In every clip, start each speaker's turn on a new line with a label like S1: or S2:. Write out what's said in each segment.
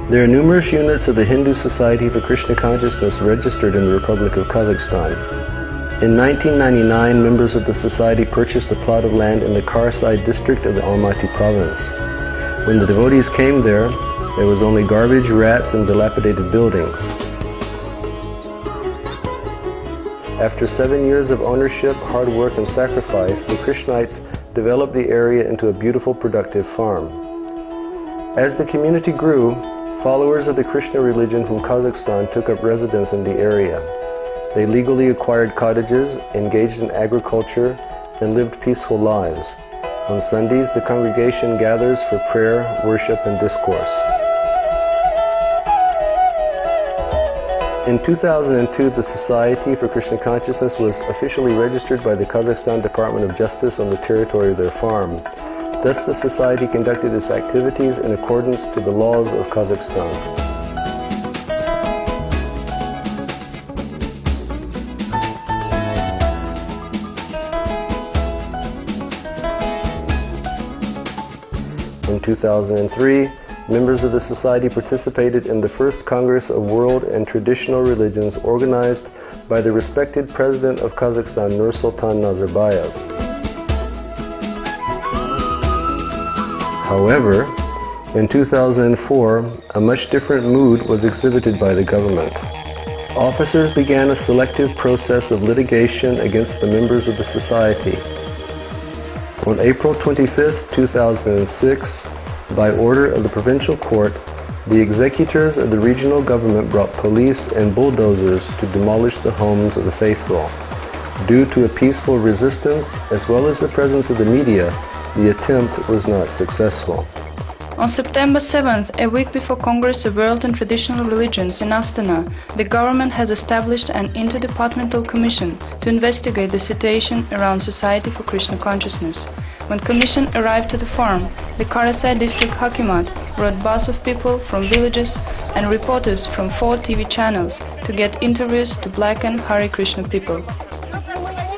S1: There are numerous units of the Hindu Society for Krishna Consciousness registered in the Republic of Kazakhstan. In 1999, members of the society purchased a plot of land in the Karsai district of the Almaty province. When the devotees came there was only garbage, rats, and dilapidated buildings. After 7 years of ownership, hard work, and sacrifice, the Krishnites developed the area into a beautiful, productive farm. As the community grew, followers of the Krishna religion from Kazakhstan took up residence in the area. They legally acquired cottages, engaged in agriculture, and lived peaceful lives. On Sundays, the congregation gathers for prayer, worship, and discourse. In 2002, the Society for Krishna Consciousness was officially registered by the Kazakhstan Department of Justice on the territory of their farm. Thus, the society conducted its activities in accordance to the laws of Kazakhstan. In 2003, members of the society participated in the first Congress of World and Traditional Religions organized by the respected President of Kazakhstan, Nursultan Nazarbayev. However, in 2004, a much different mood was exhibited by the government. Officers began a selective process of litigation against the members of the society. On April 25, 2006, by order of the provincial court, the executors of the regional government brought police and bulldozers to demolish the homes of the faithful. Due to a peaceful resistance, as well as the presence of the media, the attempt was not successful.
S2: On September 7th, a week before Congress of World and Traditional Religions in Astana, the government has established an interdepartmental commission to investigate the situation around Society for Krishna Consciousness. When commission arrived to the farm, the Karasai district Hakimat brought bus of people from villages and reporters from 4 TV channels to get interviews to blacken Hare Krishna people.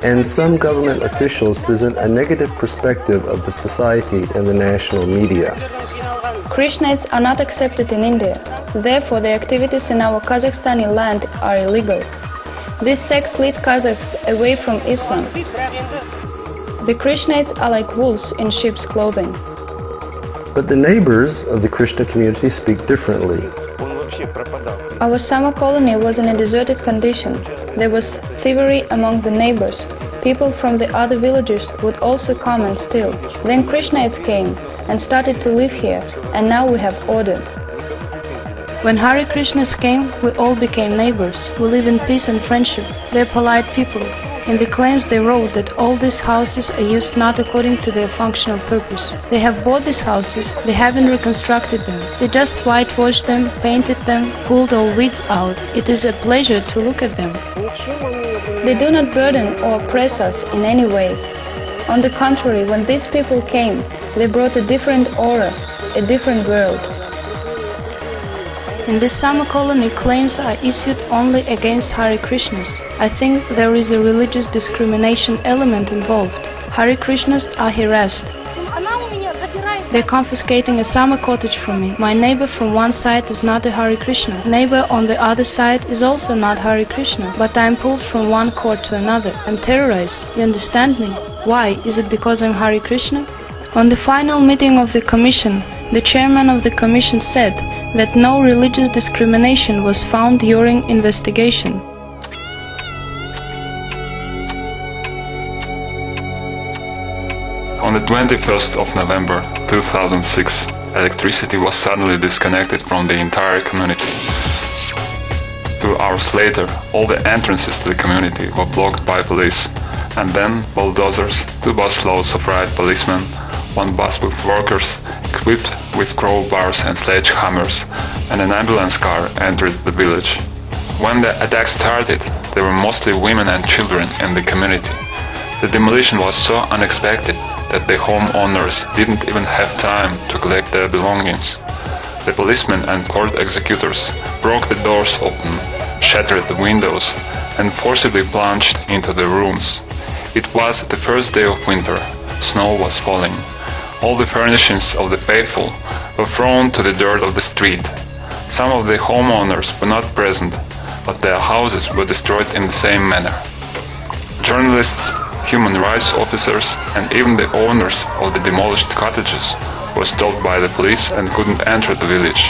S1: And some government officials present a negative perspective of the society in the national media.
S2: Krishnites are not accepted in India, therefore the activities in our Kazakhstani land are illegal. This sects lead Kazakhs away from Islam. The Krishnites are like wolves in sheep's clothing.
S1: But the neighbors of the Krishna community speak differently.
S2: Our summer colony was in a deserted condition. There was thievery among the neighbors. People from the other villages would also come and steal. Then Krishnites came and started to live here, and now we have order. When Hare Krishnas came, we all became neighbors. We live in peace and friendship. They're polite people. In the claims they wrote that all these houses are used not according to their functional purpose. They have bought these houses, they haven't reconstructed them. They just whitewashed them, painted them, pulled all weeds out. It is a pleasure to look at them. They do not burden or oppress us in any way. On the contrary, when these people came, they brought a different aura, a different world. In this summer colony, claims are issued only against Hare Krishnas. I think there is a religious discrimination element involved. Hare Krishnas are harassed. They're confiscating a summer cottage from me. My neighbor from one side is not a Hare Krishna. Neighbor on the other side is also not Hare Krishna. But I'm pulled from one court to another. I'm terrorized. You understand me? Why? Is it because I'm Hare Krishna? On the final meeting of the commission, the chairman of the commission said that no religious discrimination was found during investigation.
S3: On the 21st of November 2006, electricity was suddenly disconnected from the entire community. 2 hours later, all the entrances to the community were blocked by police, and then bulldozers, 2 busloads of riot policemen, 1 bus with workers equipped with crowbars and sledgehammers, and an ambulance car entered the village. When the attack started, there were mostly women and children in the community. The demolition was so unexpected that the homeowners didn't even have time to collect their belongings. The policemen and court executors broke the doors open, shattered the windows, and forcibly plunged into the rooms. It was the first day of winter. Snow was falling. All the furnishings of the faithful were thrown to the dirt of the street. Some of the homeowners were not present, but their houses were destroyed in the same manner. Journalists, human rights officers, and even the owners of the demolished cottages were stopped by the police and couldn't enter the village.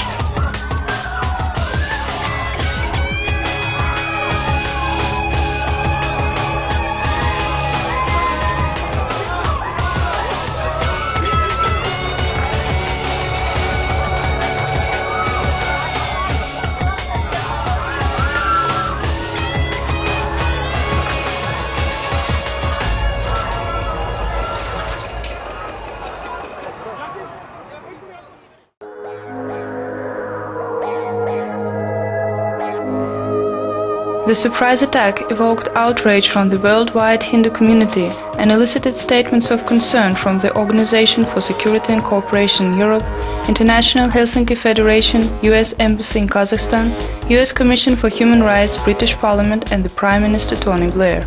S2: The surprise attack evoked outrage from the worldwide Hindu community and elicited statements of concern from the Organization for Security and Cooperation in Europe, International Helsinki Federation, US Embassy in Kazakhstan, US Commission for Human Rights, British Parliament and the Prime Minister Tony Blair.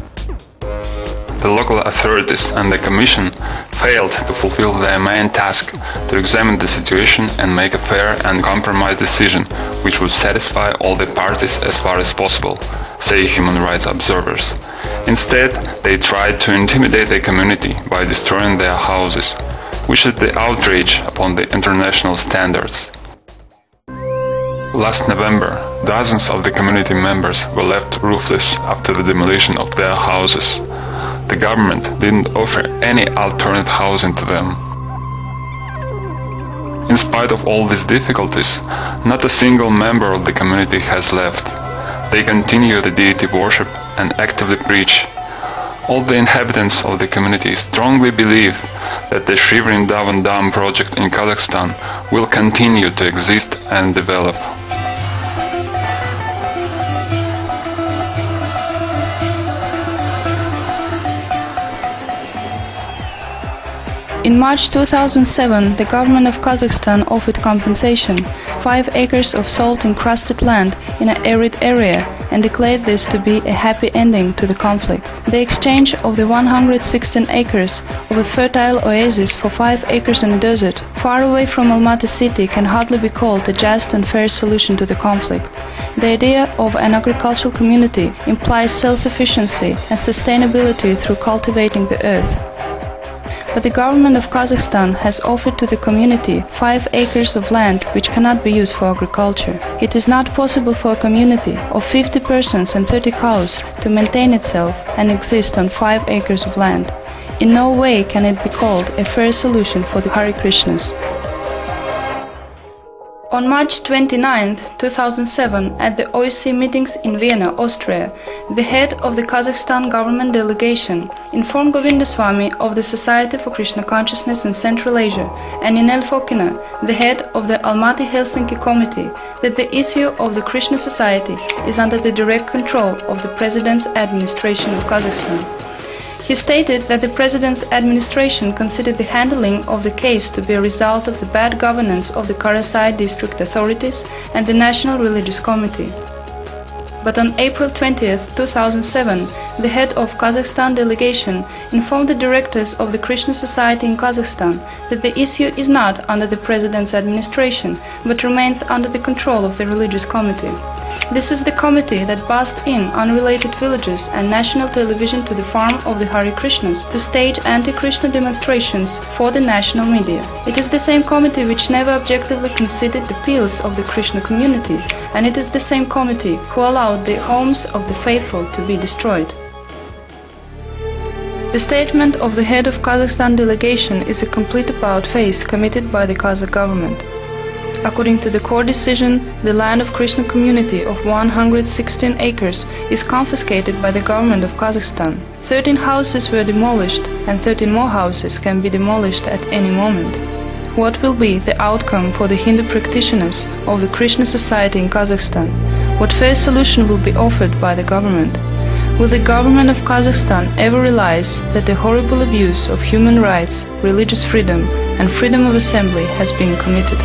S3: The local authorities and the Commission failed to fulfill their main task to examine the situation and make a fair and compromised decision which would satisfy all the parties as far as possible, say human rights observers. Instead, they tried to intimidate the community by destroying their houses, which is the outrage upon the international standards. Last November, dozens of the community members were left roofless after the demolition of their houses. The government didn't offer any alternate housing to them. In spite of all these difficulties, not a single member of the community has left. They continue the deity worship and actively preach. All the inhabitants of the community strongly believe that the Shivering Davan Dam project in Kazakhstan will continue to exist and develop.
S2: In March 2007, the government of Kazakhstan offered compensation, 5 acres of salt-encrusted land in an arid area, and declared this to be a happy ending to the conflict. The exchange of the 116 acres of a fertile oasis for 5 acres in a desert, far away from Almaty city, can hardly be called a just and fair solution to the conflict. The idea of an agricultural community implies self-sufficiency and sustainability through cultivating the earth. But the government of Kazakhstan has offered to the community 5 acres of land which cannot be used for agriculture. It is not possible for a community of 50 persons and 30 cows to maintain itself and exist on 5 acres of land. In no way can it be called a fair solution for the Hare Krishnas. On March 29, 2007, at the OSCE meetings in Vienna, Austria, the head of the Kazakhstan government delegation informed Govindaswamy of the Society for Krishna Consciousness in Central Asia and Inel Fokina, the head of the Almaty-Helsinki Committee, that the issue of the Krishna Society is under the direct control of the President's administration of Kazakhstan. He stated that the President's administration considered the handling of the case to be a result of the bad governance of the Karasai district authorities and the National Religious Committee. But on April 20, 2007, the head of Kazakhstan delegation informed the directors of the Krishna Society in Kazakhstan that the issue is not under the President's administration, but remains under the control of the Religious Committee. This is the committee that bussed in unrelated villages and national television to the farm of the Hare Krishnas to stage anti-Krishna demonstrations for the national media. It is the same committee which never objectively considered the appeals of the Krishna community, and it is the same committee who allowed the homes of the faithful to be destroyed. The statement of the head of Kazakhstan delegation is a complete about-face committed by the Kazakh government. According to the court decision, the land of Krishna community of 116 acres is confiscated by the government of Kazakhstan. 13 houses were demolished and 13 more houses can be demolished at any moment. What will be the outcome for the Hindu practitioners of the Krishna Society in Kazakhstan? What fair solution will be offered by the government? Will the government of Kazakhstan ever realize that the horrible abuse of human rights, religious freedom and freedom of assembly has been committed?